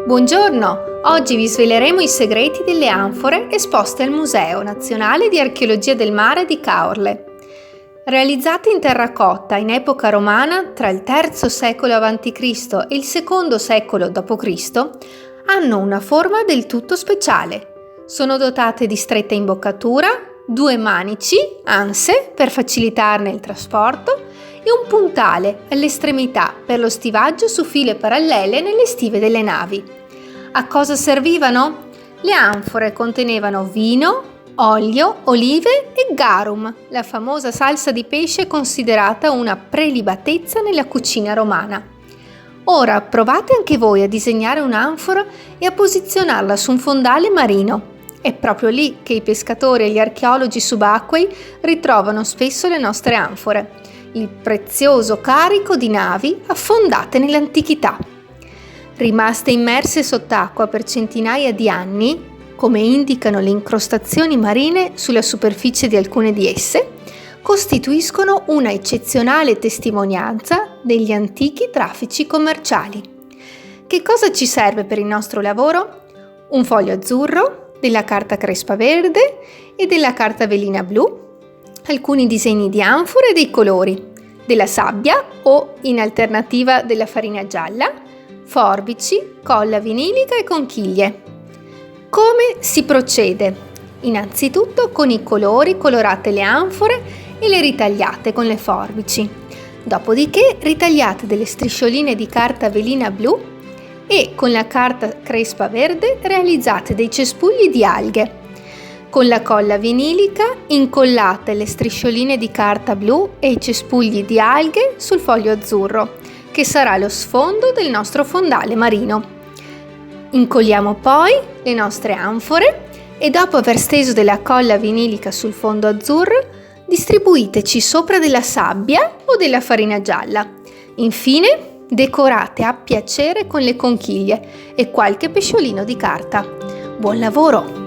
Buongiorno! Oggi vi sveleremo i segreti delle anfore esposte al Museo Nazionale di Archeologia del Mare di Caorle. Realizzate in terracotta in epoca romana tra il III secolo a.C. e il II secolo d.C., hanno una forma del tutto speciale. Sono dotate di stretta imboccatura, 2 manici, anse, per facilitarne il trasporto, e un puntale all'estremità per lo stivaggio su file parallele nelle stive delle navi. A cosa servivano? Le anfore contenevano vino, olio, olive e garum, la famosa salsa di pesce considerata una prelibatezza nella cucina romana. Ora provate anche voi a disegnare un'anfora e a posizionarla su un fondale marino. È proprio lì che i pescatori e gli archeologi subacquei ritrovano spesso le nostre anfore, il prezioso carico di navi affondate nell'antichità. Rimaste immerse sott'acqua per centinaia di anni, come indicano le incrostazioni marine sulla superficie di alcune di esse, costituiscono una eccezionale testimonianza degli antichi traffici commerciali. Che cosa ci serve per il nostro lavoro? Un foglio azzurro, della carta crespa verde e della carta velina blu, alcuni disegni di anfore e dei colori, della sabbia o, in alternativa, della farina gialla, forbici, colla vinilica e conchiglie. Come si procede? Innanzitutto con i colori colorate le anfore e le ritagliate con le forbici. Dopodiché ritagliate delle striscioline di carta velina blu e con la carta crespa verde realizzate dei cespugli di alghe. Con la colla vinilica incollate le striscioline di carta blu e i cespugli di alghe sul foglio azzurro, che sarà lo sfondo del nostro fondale marino. Incolliamo poi le nostre anfore e dopo aver steso della colla vinilica sul fondo azzurro, distribuiteci sopra della sabbia o della farina gialla. Infine, decorate a piacere con le conchiglie e qualche pesciolino di carta. Buon lavoro!